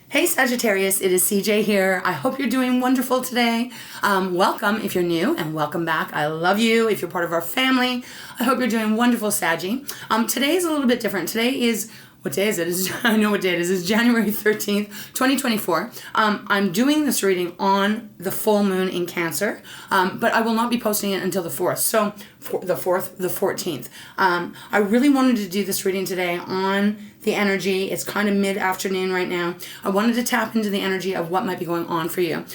Hey Sagittarius, it is CJ here. I hope you're doing wonderful today. Welcome if you're new, and welcome back. I love you if you're part of our family. I hope you're doing wonderful, Saggy. Today is a little bit different. Today is, what day is it? I know what day it is. It's January 13th, 2024. I'm doing this reading on the full moon in Cancer, but I will not be posting it until the 4th. So the 14th. I really wanted to do this reading today on the energy. It's kind of mid-afternoon right now. I wanted to tap into the energy of what might be going on for you.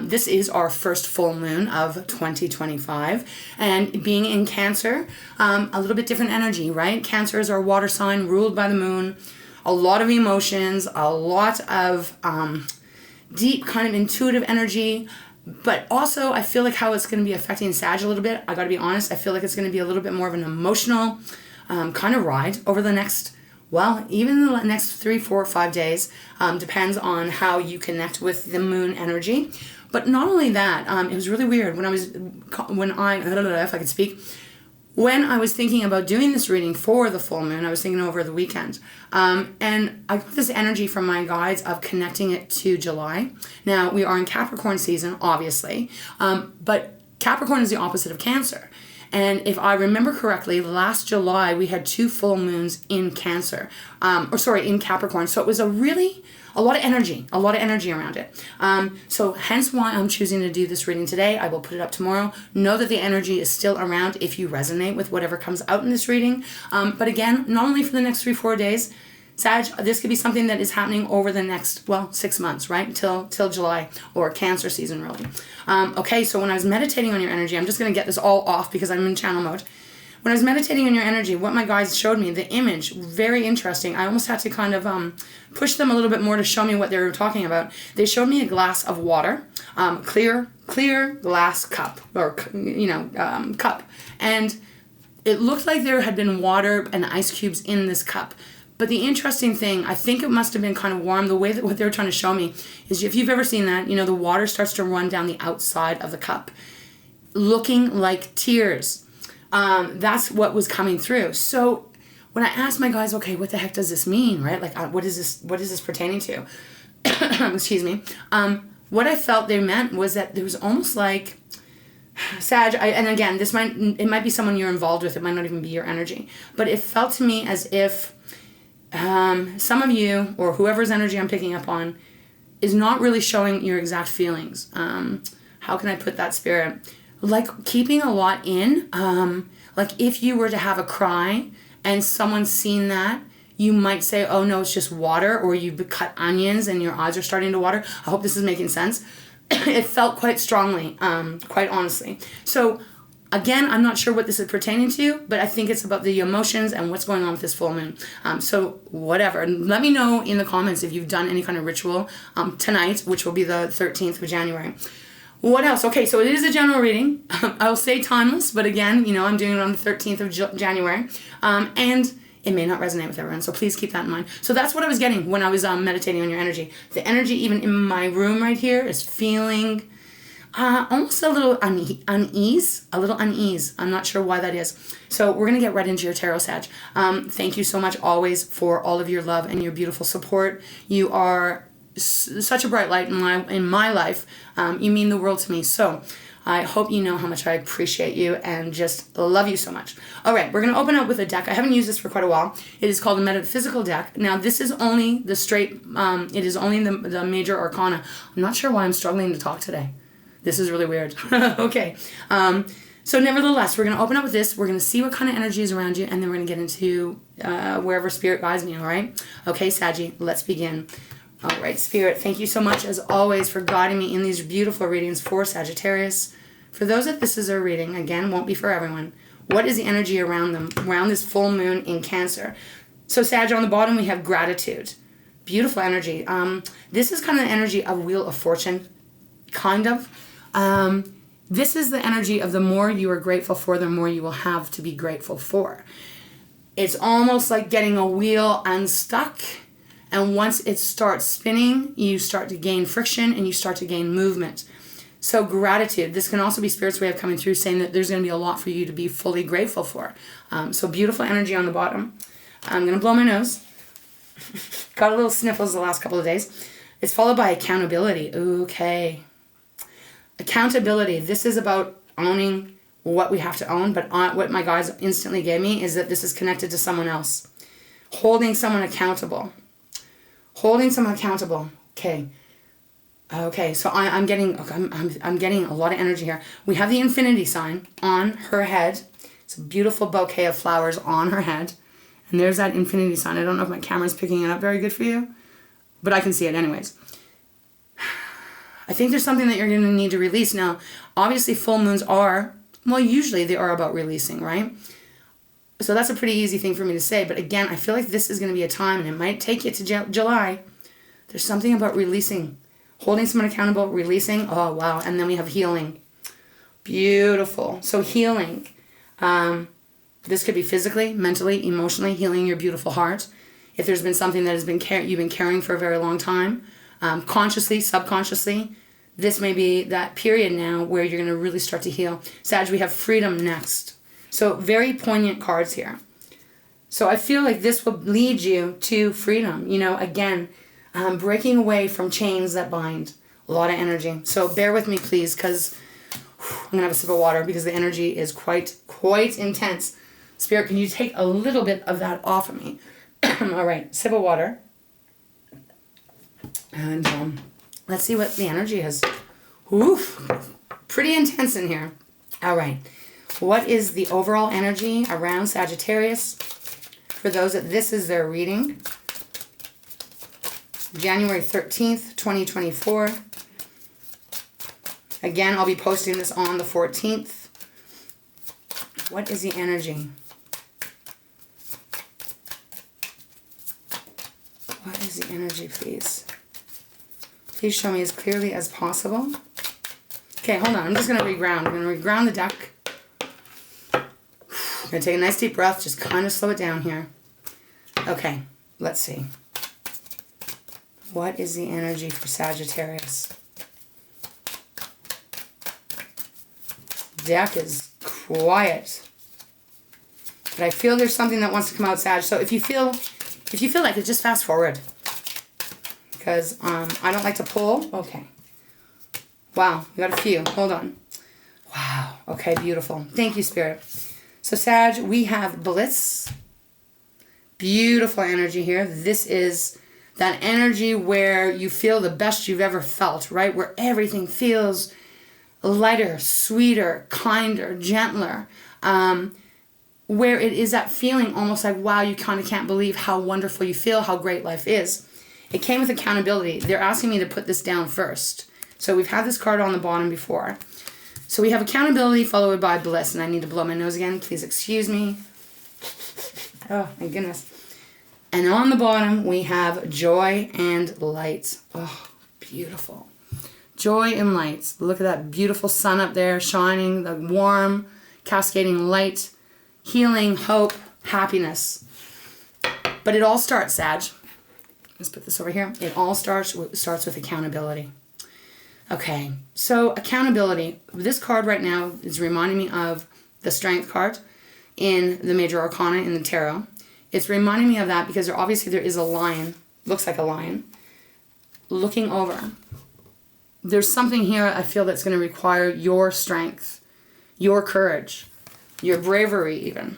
This is our first full moon of 2025, and being in Cancer, a little bit different energy, right? Cancer is our water sign ruled by the moon. A lot of emotions, a lot of deep kind of intuitive energy, but also I feel like how it's going to be affecting Sag a little bit. I got to be honest, I feel like it's going to be a little bit more of an emotional kind of ride over the next, well, even the next 3, 4, 5 days. Depends on how you connect with the moon energy. But not only that, it was really weird when I don't know if I could speak. When I was thinking about doing this reading for the full moon, I was thinking over the weekend. And I got this energy from my guides of connecting it to July. Now, we are in Capricorn season, obviously. But Capricorn is the opposite of Cancer. And if I remember correctly, last July we had 2 full moons in Cancer, in Capricorn. So it was a lot of energy around it. So hence why I'm choosing to do this reading today. I will put it up tomorrow. Know that the energy is still around if you resonate with whatever comes out in this reading. But again, not only for the next 3, 4 days, Sag, this could be something that is happening over the next, 6 months, right? Till July, or Cancer season, really. Okay, so when I was meditating on your energy, I'm just going to get this all off because I'm in channel mode. When I was meditating on your energy, what my guides showed me, the image, very interesting. I almost had to kind of push them a little bit more to show me what they were talking about. They showed me a glass of water, clear glass cup, or, cup. And it looked like there had been water and ice cubes in this cup. But the interesting thing, I think it must have been kind of warm. The way that what they were trying to show me is, if you've ever seen that, the water starts to run down the outside of the cup, looking like tears. That's what was coming through. So when I asked my guys, okay, what the heck does this mean, right? Like, what is this pertaining to? Excuse me. What I felt they meant was that there was almost like, Sag, and again, it might be someone you're involved with. It might not even be your energy. But it felt to me as if some of you, or whoever's energy I'm picking up on, is not really showing your exact feelings. How can I put that, Spirit? Like keeping a lot in. Like if you were to have a cry and someone's seen that, you might say, oh no, it's just water, or you've cut onions and your eyes are starting to water. I hope this is making sense. It felt quite strongly, quite honestly. So again, I'm not sure what this is pertaining to, but I think it's about the emotions and what's going on with this full moon. So whatever. Let me know in the comments if you've done any kind of ritual tonight, which will be the 13th of January. What else? Okay, so it is a general reading. I'll say timeless, but again, I'm doing it on the 13th of January. And it may not resonate with everyone, so please keep that in mind. So that's what I was getting when I was meditating on your energy. The energy, even in my room right here, is feeling almost a little unease. I'm not sure why that is. So we're going to get right into your tarot, Sag. Thank you so much always for all of your love and your beautiful support. You are such a bright light in my life. You mean the world to me. So I hope you know how much I appreciate you and just love you so much. All right, we're going to open up with a deck. I haven't used this for quite a while. It is called a metaphysical deck. Now, this is only the straight, it is only the major arcana. I'm not sure why I'm struggling to talk today. This is really weird. Okay. So nevertheless, we're going to open up with this. We're going to see what kind of energy is around you, and then we're going to get into wherever Spirit guides me, all right? Okay, Saggy, let's begin. All right, Spirit, thank you so much, as always, for guiding me in these beautiful readings for Sagittarius. For those that this is a reading, again, won't be for everyone, what is the energy around them, around this full moon in Cancer? So, Sag, on the bottom, we have gratitude. Beautiful energy. This is kind of the energy of Wheel of Fortune, kind of. This is the energy of the more you are grateful for, the more you will have to be grateful for. It's almost like getting a wheel unstuck, and once it starts spinning, you start to gain friction and you start to gain movement. So gratitude, this can also be Spirit's way of coming through, saying that there's going to be a lot for you to be fully grateful for. So beautiful energy on the bottom. I'm going to blow my nose. Got a little sniffles the last couple of days. It's followed by accountability. Okay. Accountability. This is about owning what we have to own, but what my guides instantly gave me is that this is connected to someone else. Holding someone accountable. Holding someone accountable. Okay. Okay, so I'm getting a lot of energy here. We have the infinity sign on her head. It's a beautiful bouquet of flowers on her head. And there's that infinity sign. I don't know if my camera's picking it up very good for you, but I can see it anyways. I think there's something that you're going to need to release. Now, obviously full moons are, well, usually they are about releasing, right? So that's a pretty easy thing for me to say. But again, I feel like this is going to be a time, and it might take you to July. There's something about releasing. Holding someone accountable, releasing. Oh, wow. And then we have healing. Beautiful. So healing. This could be physically, mentally, emotionally, healing your beautiful heart. If there's been something that has been you've been carrying for a very long time, consciously, subconsciously, this may be that period now where you're going to really start to heal. Sag, we have freedom next. So very poignant cards here. So I feel like this will lead you to freedom. You know, again, breaking away from chains that bind. A lot of energy. So bear with me, please, because I'm going to have a sip of water because the energy is quite intense. Spirit, can you take a little bit of that off of me? All right, sip of water. And let's see what the energy is. Oof, pretty intense in here. All right, what is the overall energy around Sagittarius? For those that this is their reading. January 13th, 2024. Again, I'll be posting this on the 14th. What is the energy? What is the energy, please? Please show me as clearly as possible. Okay, hold on. I'm just going to reground. I'm going to reground the deck. I'm going to take a nice deep breath. Just kind of slow it down here. Okay, let's see. What is the energy for Sagittarius? Deck is quiet. But I feel there's something that wants to come out, Sag. So if you feel like it, just fast forward. Because I don't like to pull. Okay. Wow, we got a few. Hold on. Wow. Okay, beautiful. Thank you, Spirit. So Sag, we have bliss. Beautiful energy here. This is that energy where you feel the best you've ever felt, right? Where everything feels lighter, sweeter, kinder, gentler. Where it is that feeling almost like, wow, you kind of can't believe how wonderful you feel, how great life is. It came with accountability. They're asking me to put this down first. So we've had this card on the bottom before. So we have accountability followed by bliss. And I need to blow my nose again. Please excuse me. Oh, my goodness. And on the bottom, we have joy and light. Oh, beautiful. Joy and light. Look at that beautiful sun up there shining, the warm, cascading light, healing, hope, happiness. But it all starts, Sag. Let's put this over here. It all starts with accountability. Okay, so accountability. This card right now is reminding me of the Strength card in the Major Arcana in the Tarot. It's reminding me of that because obviously there is a lion, looks like a lion, looking over. There's something here I feel that's going to require your strength, your courage, your bravery even.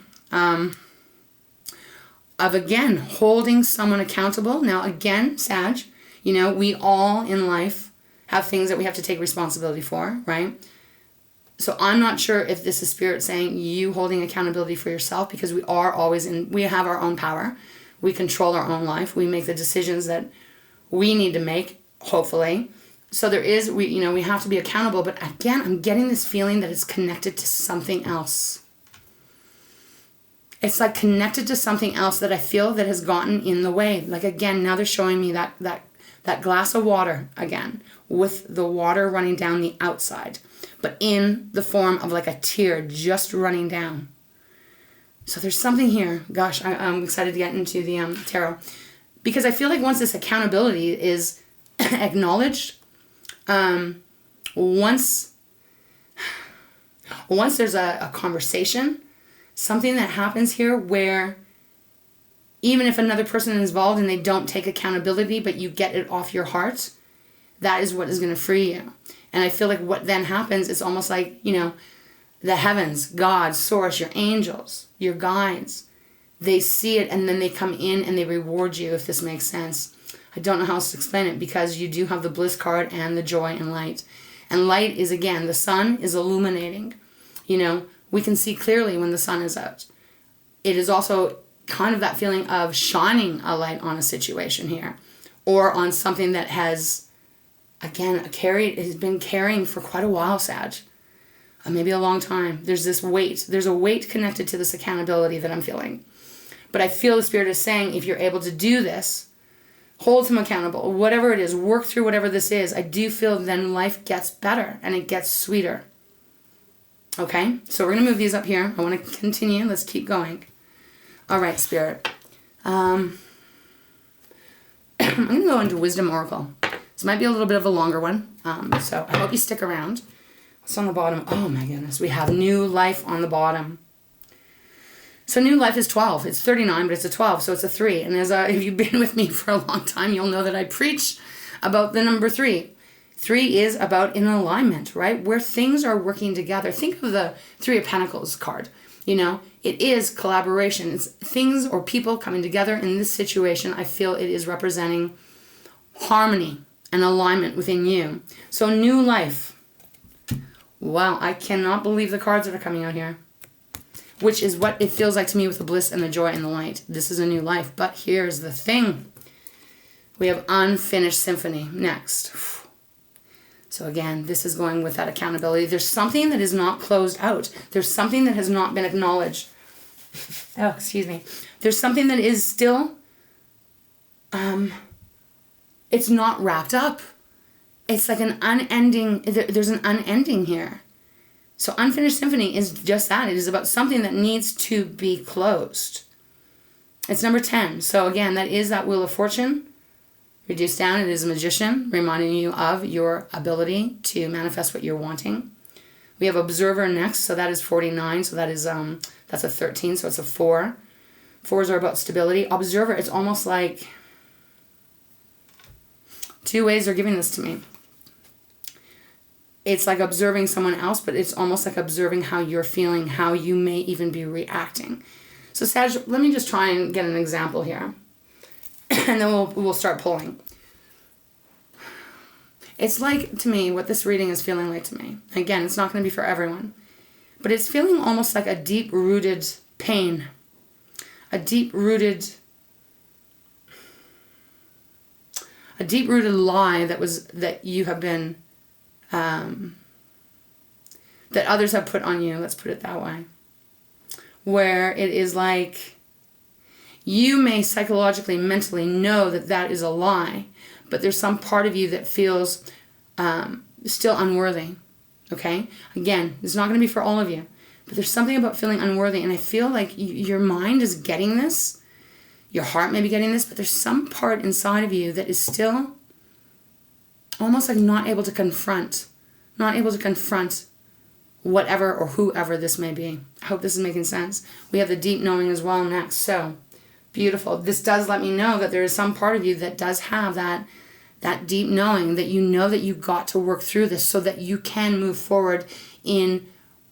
Of again, holding someone accountable. Now again, Sag, you know, we all in life have things that we have to take responsibility for, right? So I'm not sure if this is Spirit saying you holding accountability for yourself, because we are always we have our own power. We control our own life. We make the decisions that we need to make, hopefully. So there is, we have to be accountable. But again, I'm getting this feeling that it's connected to something else. It's like connected to something else that I feel that has gotten in the way. Like again, now they're showing me that glass of water again, with the water running down the outside, but in the form of like a tear just running down. So there's something here. Gosh, I'm excited to get into the tarot, because I feel like once this accountability is acknowledged, once there's a conversation, something that happens here where even if another person is involved and they don't take accountability, but you get it off your heart, that is what is going to free you. And I feel like what then happens, it's almost like, you know, the heavens, God, source, your angels, your guides, they see it and then they come in and they reward you, if this makes sense. I don't know how else to explain it, because you do have the bliss card and the joy and light. And light is, again, the sun is illuminating. You know, we can see clearly when the sun is out. It is also kind of that feeling of shining a light on a situation here, or on something that has, again, has been carrying for quite a while, Sag. Maybe a long time. There's this weight. There's a weight connected to this accountability that I'm feeling. But I feel the Spirit is saying, if you're able to do this, hold him accountable, whatever it is, work through whatever this is, I do feel then life gets better and it gets sweeter. Okay, so we're going to move these up here. I want to continue. Let's keep going. All right, Spirit. I'm going to go into Wisdom Oracle. This might be a little bit of a longer one, so I hope you stick around. What's on the bottom? Oh my goodness, we have New Life on the bottom. So New Life is 12. It's 39, but it's a 12, so it's a 3. And if you've been with me for a long time, you'll know that I preach about the number 3. 3 is about in alignment, right? Where things are working together. Think of the 3 of Pentacles card. You know, it is collaboration. It's things or people coming together in this situation. I feel it is representing harmony and alignment within you. So New Life. Wow, I cannot believe the cards that are coming out here. Which is what it feels like to me with the bliss and the joy and the light. This is a new life. But here's the thing. We have unfinished symphony next. So again, this is going with that accountability. There's something that is not closed out. There's something that has not been acknowledged. Oh, excuse me. There's something that is still, it's not wrapped up. It's like an unending, there's an unending here. So unfinished symphony is just that. It is about something that needs to be closed. It's number 10. So again, that is that Wheel of Fortune. Reduced down, it is a magician, reminding you of your ability to manifest what you're wanting. We have Observer next, so that is 49. So that is that's a 13, so it's a 4. 4s are about stability. Observer, it's almost like 2 ways they're giving this to me. It's like observing someone else, but it's almost like observing how you're feeling, how you may even be reacting. So Sag, let me just try and get an example here. And then we'll start pulling. It's like, to me, what this reading is feeling like to me. Again, it's not going to be for everyone. But it's feeling almost like a deep-rooted pain. A deep-rooted lie that you have been... that others have put on you, let's put it that way. Where it is like you may psychologically, mentally know that that is a lie, but there's some part of you that feels still unworthy, okay? Again, it's not going to be for all of you, but there's something about feeling unworthy, and I feel like your mind is getting this, your heart may be getting this, but there's some part inside of you that is still almost like not able to confront whatever or whoever this may be. I hope this is making sense. We have the deep knowing as well next. So beautiful. This does let me know that there is some part of you that does have that deep knowing, that you know that you got to work through this so that you can move forward in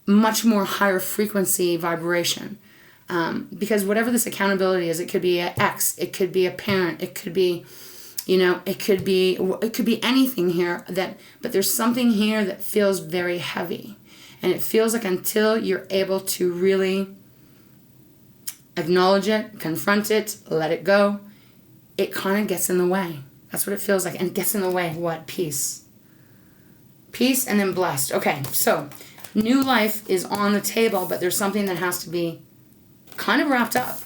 much more higher frequency vibration. Because whatever this accountability is, it could be an ex, it could be a parent, it could be, you know, it could be anything here, but there's something here that feels very heavy. And it feels like until you're able to really acknowledge it, confront it, let it go, it kind of gets in the way. That's what it feels like. And it gets in the way. What? Peace. Peace and then blessed. Okay, so New Life is on the table, but there's something that has to be kind of wrapped up.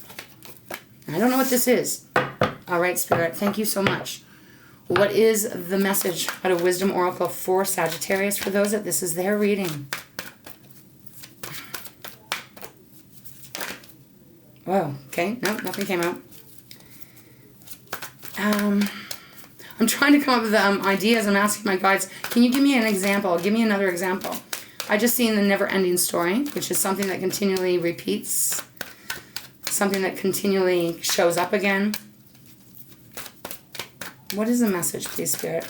I don't know what this is. All right, Spirit, thank you so much. What is the message out of Wisdom Oracle for Sagittarius for those that this is their reading? Whoa, okay, nope, nothing came out. I'm trying to come up with ideas. I'm asking my guides, can you give me an example? Give me another example. I just seen the never-ending story, which is something that continually repeats. something that continually shows up again. What is the message, please, Spirit?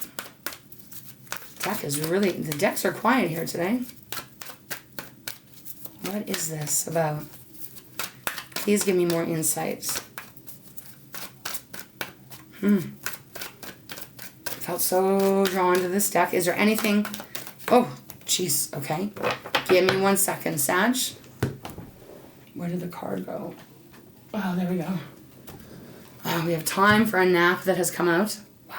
The decks are quiet here today. What is this about? Please give me more insights. Felt so drawn to this deck. Is there anything? Oh, jeez. Okay. Give me 1 second, Sag. Where did the card go? Oh, there we go. We have time for a nap that has come out. Wow.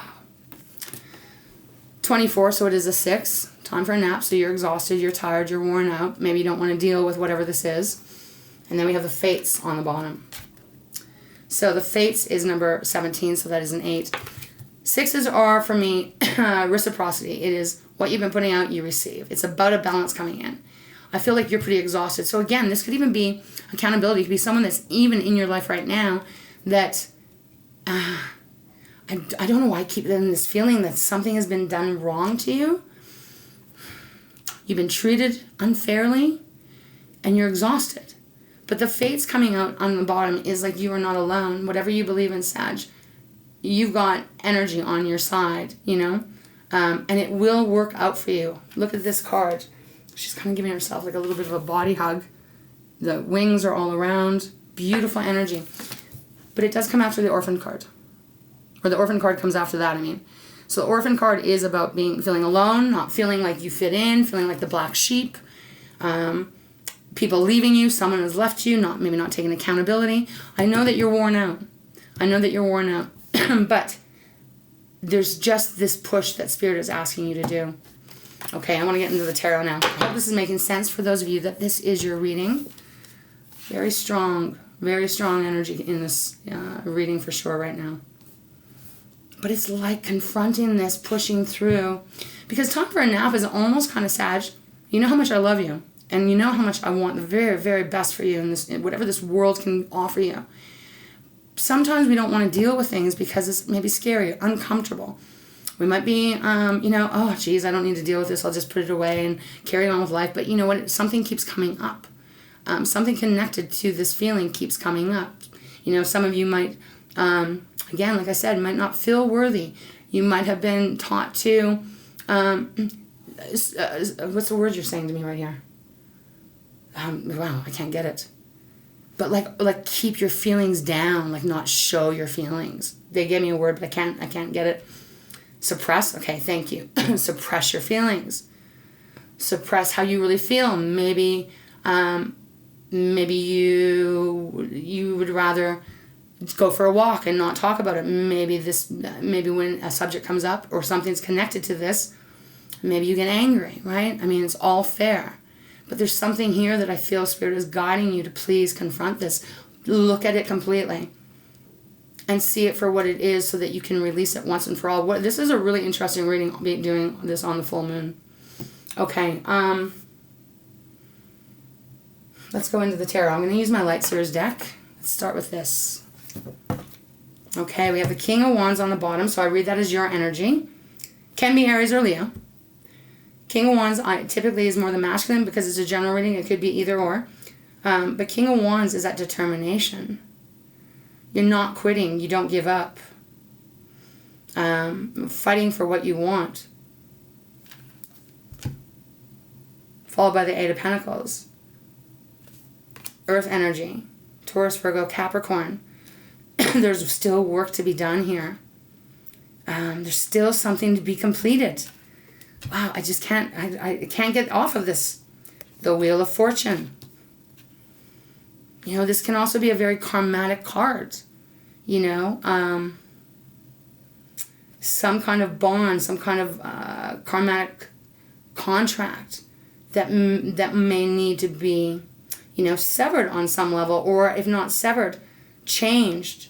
24, so it is a 6. Time for a nap, so you're exhausted, you're tired, you're worn out. Maybe you don't want to deal with whatever this is. And then we have the Fates on the bottom. So the Fates is number 17, so that is an 8. 6s are, for me, reciprocity. It is what you've been putting out, you receive. It's about a balance coming in. I feel like you're pretty exhausted. So again, this could even be accountability. It could be someone that's even in your life right now that, I don't know why I keep getting this feeling that something has been done wrong to you. You've been treated unfairly, and you're exhausted. But the Fates coming out on the bottom is like you are not alone. Whatever you believe in, Sag, you've got energy on your side, you know? And it will work out for you. Look at this card. She's kind of giving herself like a little bit of a body hug. The wings are all around. Beautiful energy. But it does come after the Orphan card. Or the Orphan card comes after that, I mean. So the Orphan card is about feeling alone, not feeling like you fit in, feeling like the black sheep. People leaving you, someone has left you, maybe not taking accountability. I know that you're worn out. But there's just this push that Spirit is asking you to do. Okay, I want to get into the tarot now. I hope this is making sense for those of you that this is your reading. Very strong energy in this reading for sure right now. But it's like confronting this, pushing through. Because time for a nap is almost kind of Sag. You know how much I love you. And you know how much I want the very, very best for you in whatever this world can offer you. Sometimes we don't want to deal with things because it's maybe scary, uncomfortable. We might be, oh, geez, I don't need to deal with this. I'll just put it away and carry on with life. But you know what? Something keeps coming up. Something connected to this feeling keeps coming up. You know, some of you might, again, like I said, might not feel worthy. You might have been taught to, what's the word you're saying to me right here? Wow, I can't get it. But like keep your feelings down, like not show your feelings. They gave me a word, but I can't get it. Suppress? Okay, thank you. Suppress your feelings. Suppress how you really feel. Maybe you would rather go for a walk and not talk about it. Maybe when a subject comes up or something's connected to this, maybe you get angry, right? I mean, it's all fair. But there's something here that I feel Spirit is guiding you to please confront this. Look at it completely. And see it for what it is so that you can release it once and for all. This is a really interesting reading, doing this on the full moon. Okay, let's go into the tarot. I'm going to use my Light Seers deck. Let's start with this. Okay, we have the King of Wands on the bottom, so I read that as your energy. Can be Aries or Leo. King of Wands typically is more the masculine because it's a general reading. It could be either or. But King of Wands is that determination. You're not quitting. You don't give up. Fighting for what you want. Followed by the Eight of Pentacles. Earth energy. Taurus, Virgo, Capricorn. There's still work to be done here. There's still something to be completed. Wow, I just can't, I can't get off of this. The Wheel of Fortune. You know, this can also be a very karmatic card. You know, some kind of bond, some kind of karmatic contract that may need to be, you know, severed on some level, or if not severed, changed,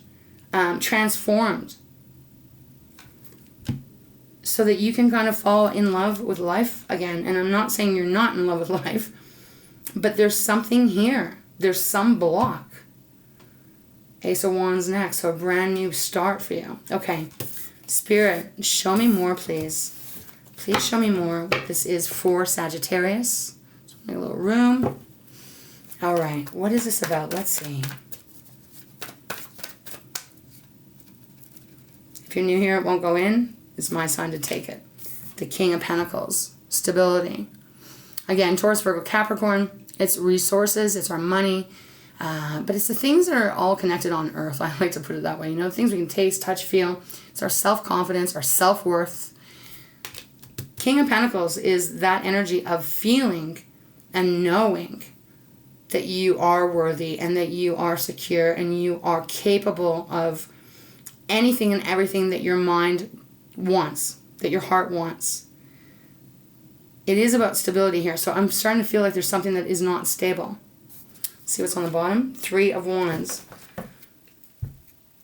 transformed, so that you can kind of fall in love with life again. And I'm not saying you're not in love with life, but there's something here. There's some block. Ace of Wands next, so a brand new start for you. Okay, Spirit, show me more, please. Please show me more what this is for Sagittarius. Just make a little room. All right, what is this about? Let's see. If you're new here, it won't go in. It's my sign to take it. The King of Pentacles, stability. Again, Taurus, Virgo, Capricorn, it's resources, it's our money, but it's the things that are all connected on earth. I like to put it that way. You know, things we can taste, touch, feel. It's our self-confidence, our self-worth. King of Pentacles is that energy of feeling and knowing that you are worthy and that you are secure and you are capable of anything and everything that your mind wants, that your heart wants. It is about stability here. So I'm starting to feel like there's something that is not stable. See what's on the bottom? 3 of Wands.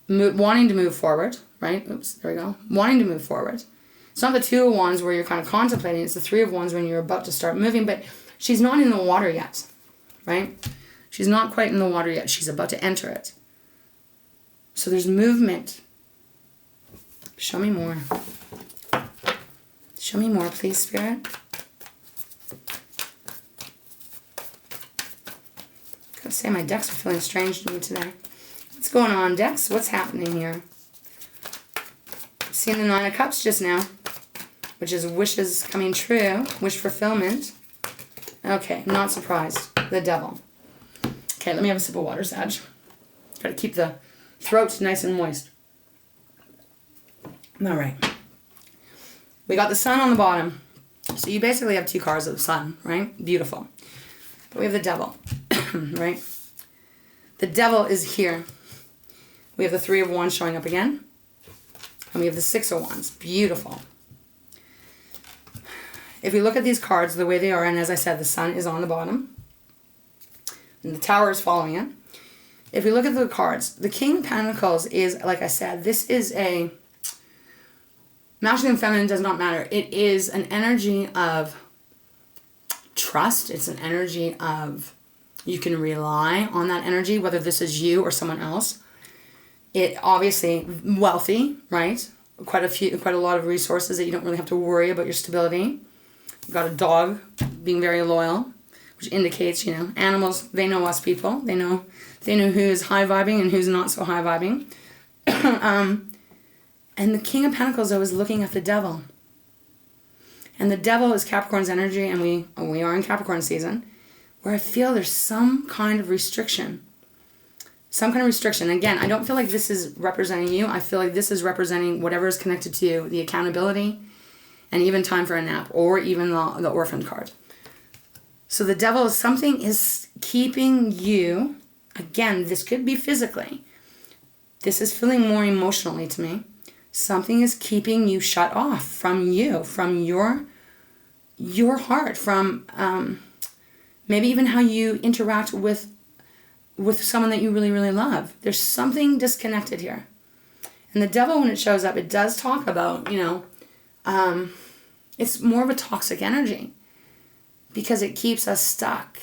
Wanting to move forward, right? Oops, there we go. Wanting to move forward. It's not the 2 of Wands where you're kind of contemplating. It's the 3 of Wands when you're about to start moving. But she's not in the water yet, right? She's not quite in the water yet. She's about to enter it. So there's movement. Show me more. Show me more, please, Spirit. Gotta say, my decks are feeling strange to me today. What's going on, decks? What's happening here? I've seen the 9 of Cups just now, which is wishes coming true, wish fulfillment. Okay, not surprised. The Devil. Okay, let me have a sip of water, Sag. Gotta keep the throat nice and moist. All right. We got the Sun on the bottom. So you basically have 2 cards of the Sun, right? Beautiful. But we have the Devil, right? The Devil is here. We have the 3 of Wands showing up again. And we have the 6 of Wands. Beautiful. If we look at these cards the way they are, and as I said, the Sun is on the bottom. And the Tower is following it. If we look at the cards, the King of Pentacles is, like I said, this is a... masculine and feminine does not matter. It is an energy of trust. It's an energy of you can rely on that energy, whether this is you or someone else. It obviously wealthy, right? Quite a lot of resources that you don't really have to worry about your stability. You've got a dog being very loyal, which indicates, you know, animals, they know us people. They know who's high vibing and who's not so high vibing. And the King of Pentacles, though, is looking at the Devil. And the Devil is Capricorn's energy, and we are in Capricorn season, where I feel there's some kind of restriction. Some kind of restriction. Again, I don't feel like this is representing you. I feel like this is representing whatever is connected to you, the accountability, and even time for a nap, or even the Orphan card. So the Devil is something is keeping you, again, this could be physically. This is feeling more emotionally to me. Something is keeping you shut off from you, from your heart, from maybe even how you interact with someone that you really, really love. There's something disconnected here. And the Devil, when it shows up, it does talk about, you know, it's more of a toxic energy because it keeps us stuck.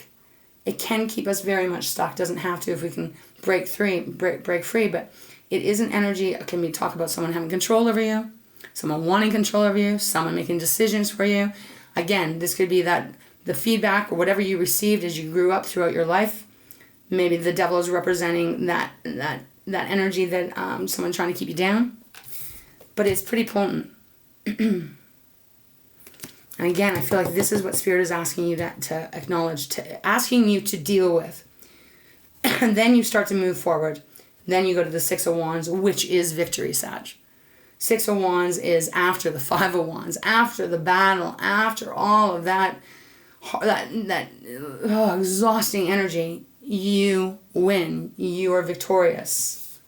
It can keep us very much stuck. Doesn't have to if we can break free, but it is an energy. It can be talk about someone having control over you, someone wanting control over you, someone making decisions for you. Again, this could be that the feedback or whatever you received as you grew up throughout your life. Maybe the Devil is representing that energy that someone trying to keep you down. But it's pretty potent. And again, I feel like this is what Spirit is asking you to acknowledge, asking you to deal with. And then you start to move forward. Then you go to the 6 of Wands, which is victory, Sag. 6 of Wands is after the 5 of Wands, after the battle, after all of that exhausting energy. You win. You are victorious.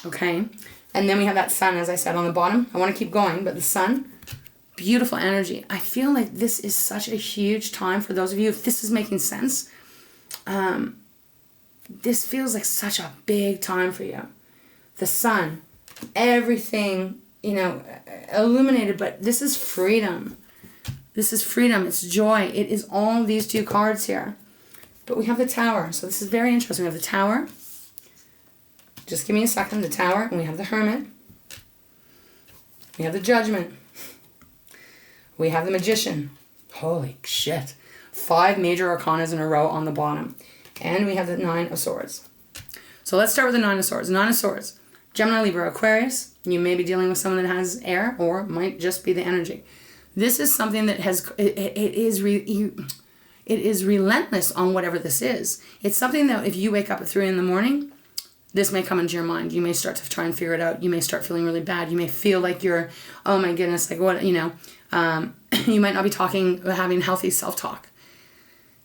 Okay? And then we have that Sun, as I said, on the bottom. I want to keep going, but the Sun, beautiful energy. I feel like this is such a huge time for those of you, if this is making sense. This feels like such a big time for you. The Sun, everything, you know, illuminated, but this is freedom. This is freedom. It's joy. It is all these 2 cards here. But we have the Tower. So this is very interesting. We have the Tower. Just give me a second. The Tower. And we have the Hermit. We have the Judgment. We have the Magician. Holy shit. 5 major arcanas in a row on the bottom. And we have the 9 of Swords. So let's start with the 9 of Swords. 9 of Swords. Gemini, Libra, Aquarius, you may be dealing with someone that has air, or might just be the energy. This is something that it is relentless on whatever this is. It's something that if you wake up at 3 a.m, this may come into your mind. You may start to try and figure it out. You may start feeling really bad. You may feel like you're, oh my goodness, like what, you might not be having healthy self-talk.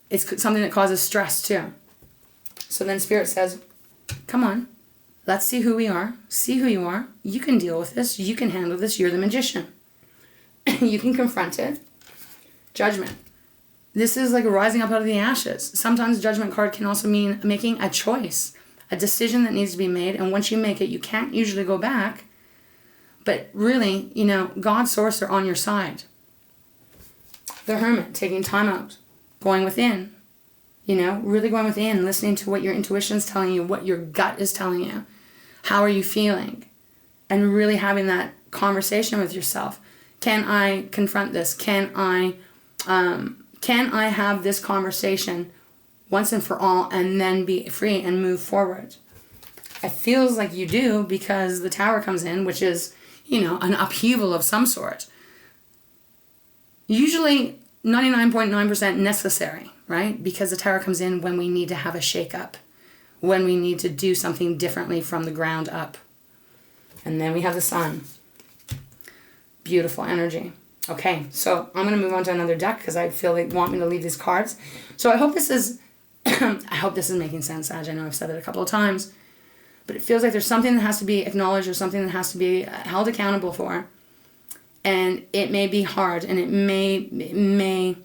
It's something that causes stress too. So then Spirit says, come on, let's see who we are. See who you are. You can deal with this. You can handle this. You're the magician. You can confront it. Judgment. This is like rising up out of the ashes. Sometimes Judgment card can also mean making a choice, a decision that needs to be made. And once you make it, you can't usually go back. But really, God, Source are on your side. The Hermit, taking time out, going within. Really going within, listening to what your intuition's telling you, what your gut is telling you. How are you feeling? And really having that conversation with yourself. Can I confront this? Can I have this conversation once and for all and then be free and move forward? It feels like you do, because the Tower comes in, which is, an upheaval of some sort. Usually 99.9% necessary, right? Because the Tower comes in when we need to have a shake-up, when we need to do something differently from the ground up. And then we have the Sun. Beautiful energy. Okay, so I'm going to move on to another deck because I feel they want me to leave these cards. So I hope this is making sense, Sag. I know I've said it a couple of times, but it feels like there's something that has to be acknowledged or something that has to be held accountable for. And it may be hard, and it may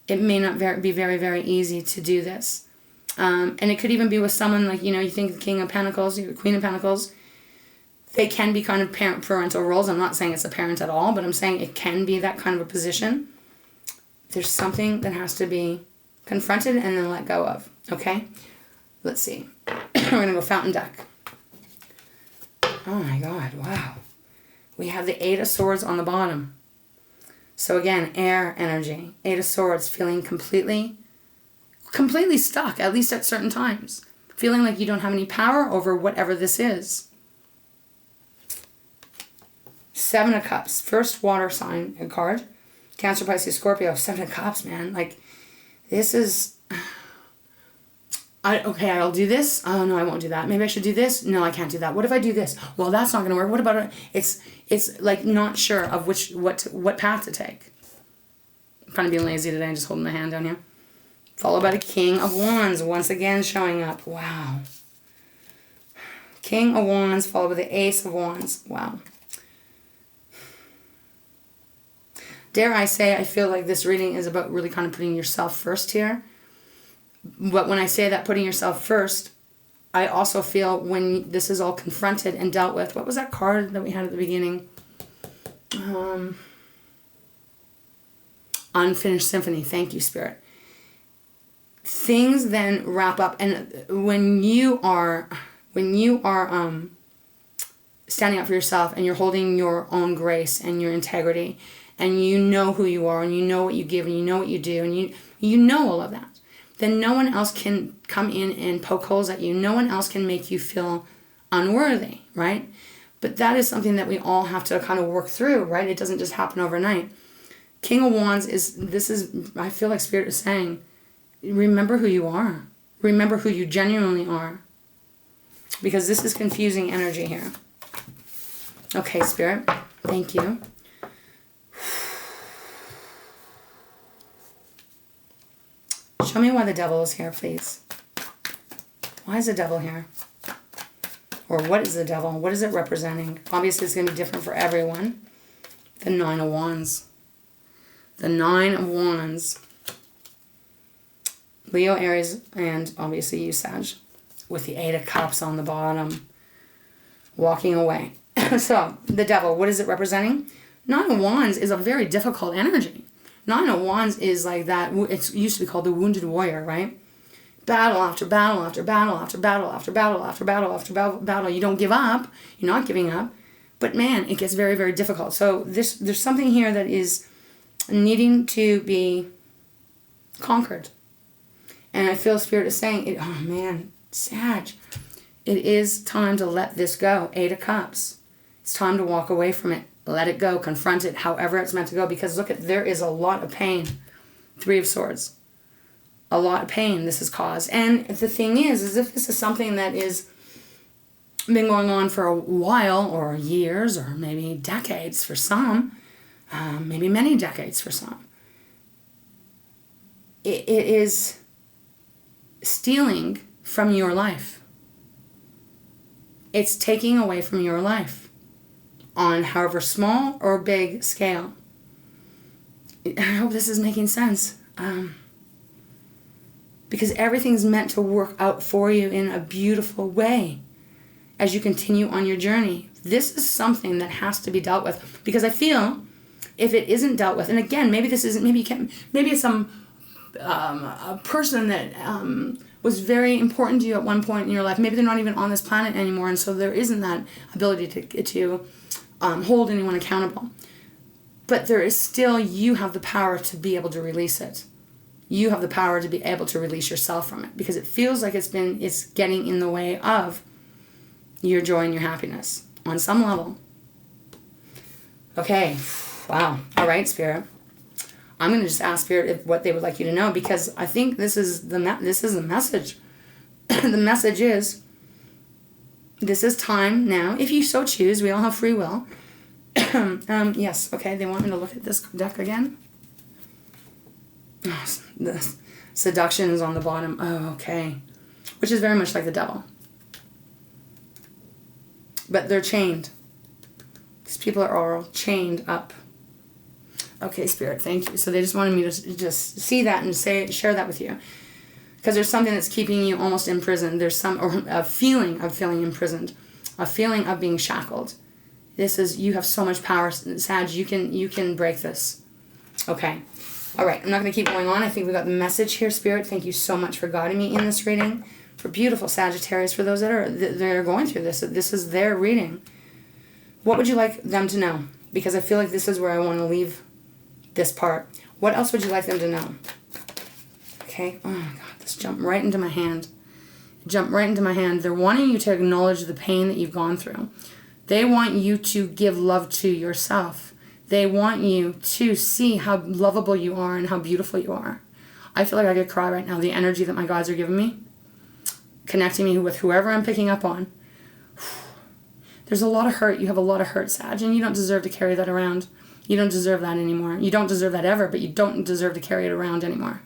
not be very, very easy to do this. And it could even be with someone like, you think the King of Pentacles, the Queen of Pentacles. They can be kind of parental roles. I'm not saying it's a parent at all, but I'm saying it can be that kind of a position. There's something that has to be confronted and then let go of. Okay? Let's see. We're going to go Fountain deck. Oh my God, wow. We have the Eight of Swords on the bottom. So again, air energy. Eight of Swords, feeling completely stuck, at least at certain times. Feeling like you don't have any power over whatever this is. Seven of Cups, first water sign card. Cancer, Pisces, Scorpio. Seven of Cups, man. Like, this is... I'll do this. Oh, no, I won't do that. Maybe I should do this. No, I can't do that. What if I do this? Well, that's not going to work. What about it? It's like not sure of what path to take. I'm kind of being lazy today. I'm just holding my hand down here. Followed by the King of Wands, once again showing up. Wow. King of Wands, followed by the Ace of Wands. Wow. Dare I say, I feel like this reading is about really kind of putting yourself first here. But when I say that, putting yourself first, I also feel when this is all confronted and dealt with. What was that card that we had at the beginning? Unfinished Symphony. Thank you, Spirit. Things then wrap up, and when you are standing up for yourself and you're holding your own grace and your integrity, and you know who you are, and you know what you give, and you know what you do, and you know all of that, then no one else can come in and poke holes at you. No one else can make you feel unworthy, right? But that is something that we all have to kind of work through, right? It doesn't just happen overnight. King of Wands I feel like Spirit is saying, remember who you are. Remember who you genuinely are. Because this is confusing energy here. Okay, Spirit, thank you. Show me why the Devil is here, please. Why is the Devil here? Or what is the Devil? What is it representing? Obviously, it's going to be different for everyone. The Nine of Wands. The Nine of Wands. Leo, Aries, and obviously you, Sag. With the Eight of Cups on the bottom. Walking away. So, the Devil, what is it representing? Nine of Wands is a very difficult energy. Nine of Wands is like that. It used to be called the Wounded Warrior, right? Battle after battle after battle after battle after battle after battle after battle. You don't give up. You're not giving up. But man, it gets very, very difficult. So there's something here that is needing to be conquered. And I feel Spirit is saying, oh man, Sag, It is time to let this go. 8 of Cups. It's time to walk away from it. Let it go. Confront it however it's meant to go. Because look, there is a lot of pain. 3 of Swords. A lot of pain this has caused. And the thing is if this is something that is been going on for a while, or years, or maybe decades for some, maybe many decades for some, it is stealing from your life. It's taking away from your life on however small or big scale. I hope this is making sense. Because everything's meant to work out for you in a beautiful way as you continue on your journey. This is something that has to be dealt with, because I feel if it isn't dealt with, and again, maybe this isn't, maybe it's some a person that was very important to you at one point in your life. Maybe they're not even on this planet anymore, and so there isn't that ability to hold anyone accountable. But there is still, you have the power to be able to release it. You have the power to be able to release yourself from it, because it feels like it's getting in the way of your joy and your happiness on some level. Okay, wow. All right, Spirit. I'm going to just ask Spirit what they would like you to know, because I think this is the message. The message is, this is time now, if you so choose. We all have free will. Yes, okay, they want me to look at this deck again. Oh, the seduction is on the bottom. Oh, okay. Which is very much like the devil. But they're chained. These people are all chained up. Okay, Spirit, thank you. So they just wanted me to just see that and share that with you. Because there's something that's keeping you almost imprisoned. There's a feeling of feeling imprisoned. A feeling of being shackled. You have so much power, Sag. You can break this. Okay. All right. I'm not going to keep going on. I think we got the message here, Spirit. Thank you so much for guiding me in this reading. For beautiful Sagittarius, for those that are going through this is their reading. What would you like them to know? Because I feel like this is where I want to leave this part. What else would you like them to know? Okay. Oh my God, this jumped right into my hand. Jumped right into my hand. They're wanting you to acknowledge the pain that you've gone through. They want you to give love to yourself. They want you to see how lovable you are and how beautiful you are. I feel like I could cry right now. The energy that my guides are giving me, connecting me with whoever I'm picking up on. There's a lot of hurt. You have a lot of hurt, Sag, and you don't deserve to carry that around. You don't deserve that anymore. You don't deserve that ever, but you don't deserve to carry it around anymore.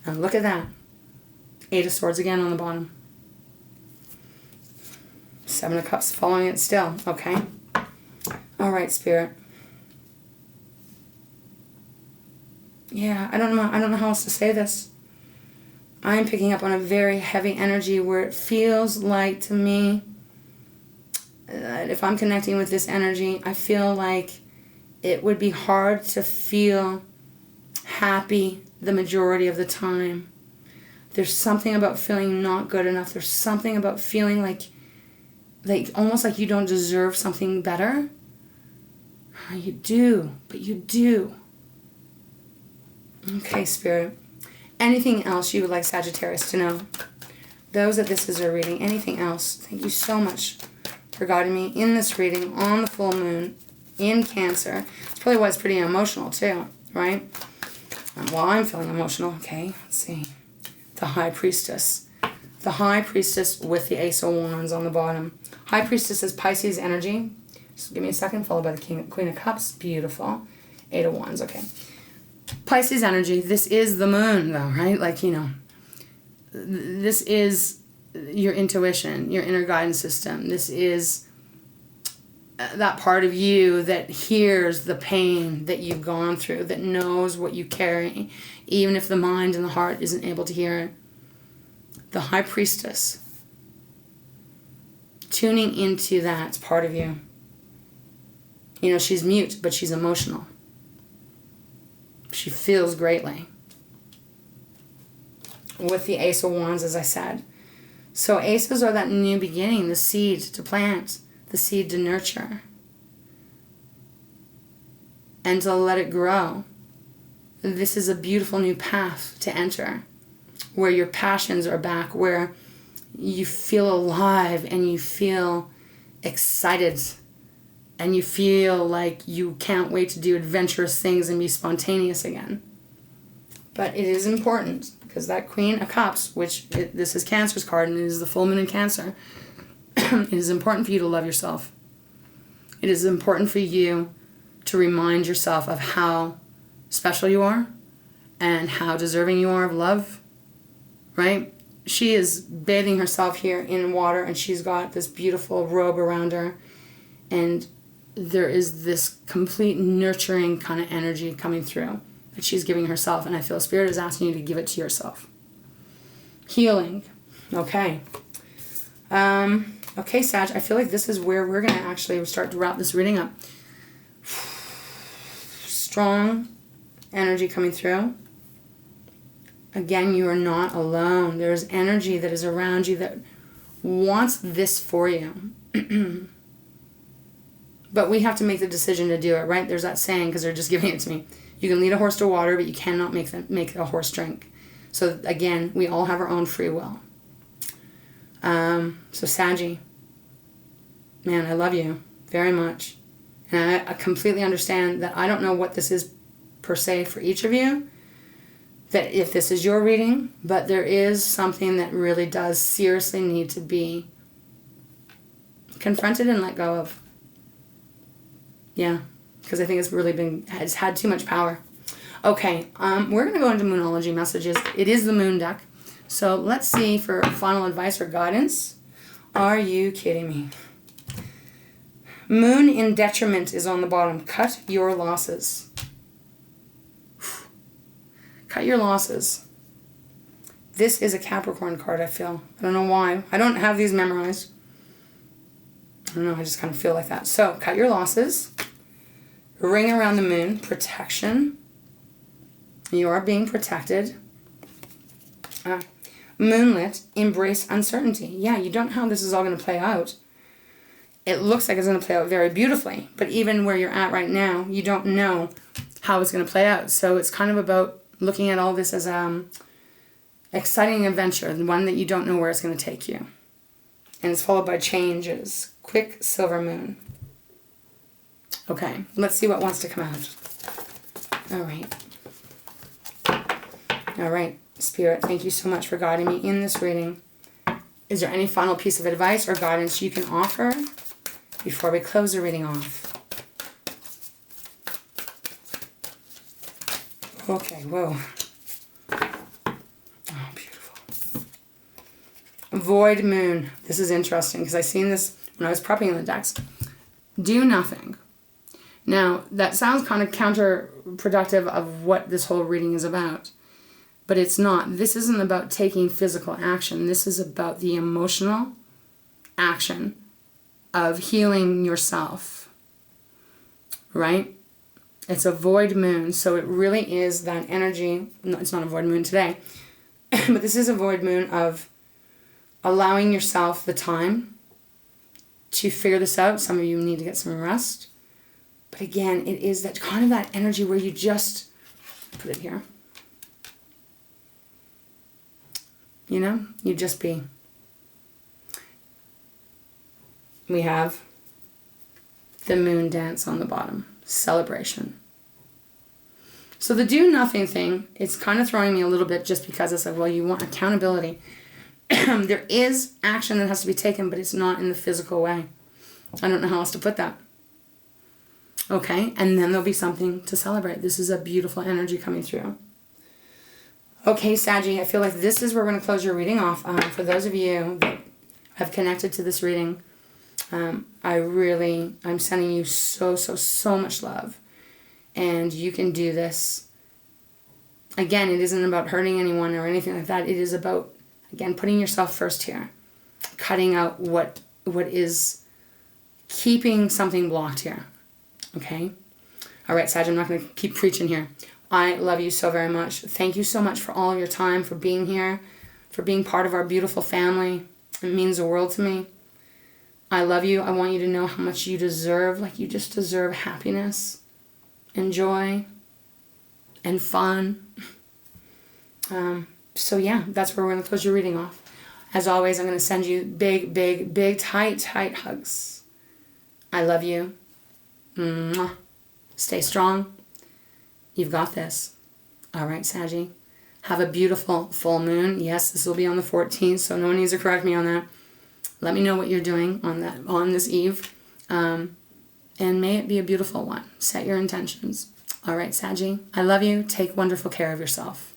And look at that. 8 of Swords again on the bottom. 7 of Cups following it still. Okay. All right, Spirit. Yeah, I don't know how else to say this. I'm picking up on a very heavy energy where it feels like, to me, if I'm connecting with this energy, I feel like it would be hard to feel happy the majority of the time. There's something about feeling not good enough. There's something about feeling like almost like you don't deserve something better. You do, but you do. Okay, Spirit. Anything else you would like Sagittarius to know? Those that this is their reading. Anything else? Thank you so much for guiding me in this reading on the full moon in Cancer. That's probably why it's pretty emotional too, right? Well, I'm feeling emotional. Okay, let's see. The High Priestess. The High Priestess with the Ace of Wands on the bottom. High Priestess is Pisces energy. Just give me a second, followed by the Queen of Cups. Beautiful. 8 of Wands, okay. Pisces energy, this is the moon though, right? Like, this is your intuition, your inner guidance system. This is that part of you that hears the pain that you've gone through, that knows what you carry, even if the mind and the heart isn't able to hear it. The High Priestess, tuning into that part of you. She's mute, but she's emotional. She feels greatly. With the Ace of Wands, as I said. So aces are that new beginning, the seed to plant, the seed to nurture. And to let it grow. This is a beautiful new path to enter. where your passions are back, where you feel alive and you feel excited and you feel like you can't wait to do adventurous things and be spontaneous again. But it is important, because that Queen of Cups, this is Cancer's card, and it is the full moon in Cancer, it is important for you to love yourself. It is important for you to remind yourself of how special you are and how deserving you are of love, right? She is bathing herself here in water, and she's got this beautiful robe around her, and there is this complete nurturing kind of energy coming through that she's giving herself, and I feel Spirit is asking you to give it to yourself. Healing. Okay. Okay, Sag, I feel like this is where we're going to actually start to wrap this reading up. Strong energy coming through. Again, you are not alone. There's energy that is around you that wants this for you. But we have to make the decision to do it, right? There's that saying, because they're just giving it to me. You can lead a horse to water, but you cannot make a horse drink. So again, we all have our own free will. So Saggy, man, I love you very much. And I completely understand that I don't know what this is per se for each of you, that if this is your reading, but there is something that really does seriously need to be confronted and let go of. Yeah, because I think it's had too much power. Okay, we're going to go into Moonology messages. It is the Moon deck. So let's see for final advice or guidance. Are you kidding me? Moon in detriment is on the bottom. Cut your losses. Cut your losses. This is a Capricorn card, I feel. I don't know why. I don't have these memorized. I don't know, I just kind of feel like that. So, cut your losses. Ring around the moon. Protection. You are being protected. Moonlit. Embrace uncertainty. Yeah, you don't know how this is all going to play out. It looks like it's going to play out very beautifully. But even where you're at right now, you don't know how it's going to play out. So it's kind of about looking at all this as exciting adventure, the one that you don't know where it's going to take you. And it's followed by changes. Quick silver moon. Okay, let's see what wants to come out. All right. All right, Spirit, thank you so much for guiding me in this reading. Is there any final piece of advice or guidance you can offer before we close the reading off? Okay, whoa. Oh, beautiful. Void moon. This is interesting because I seen this when I was prepping the decks. Do nothing. Now, that sounds kind of counterproductive of what this whole reading is about. But it's not. This isn't about taking physical action. This is about the emotional action of healing yourself. Right? It's a void moon, so it really is that energy. No, it's not a void moon today. But this is a void moon of allowing yourself the time to figure this out. Some of you need to get some rest. But again, it is that kind of that energy where you just put it here. You know, you just be. We have the moon dance on the bottom. Celebration. So the do nothing thing, it's kind of throwing me a little bit just because it's like, well, you want accountability. There is action that has to be taken, but it's not in the physical way. I don't know how else to put that. Okay, and then there'll be something to celebrate. This is a beautiful energy coming through. Okay, Saggy, I feel like this is where we're going to close your reading off. For those of you that have connected to this reading, I'm sending you so much love. And you can do this. Again, it isn't about hurting anyone or anything like that. It is about, again, putting yourself first here. Cutting out what is keeping something blocked here. Okay? All right, Sag, I'm not going to keep preaching here. I love you so very much. Thank you so much for all of your time, for being here, for being part of our beautiful family. It means the world to me. I love you. I want you to know how much you deserve. Like, you just deserve happiness and joy and fun. So yeah, that's where we're going to close your reading off. As always, I'm going to send you big, big, big, tight, tight hugs. I love you. Mwah. Stay strong. You've got this. All right, Saggy. Have a beautiful full moon. Yes, this will be on the 14th, so no one needs to correct me on that. Let me know what you're doing on this eve. And may it be a beautiful one. Set your intentions. All right, Saggy. I love you. Take wonderful care of yourself.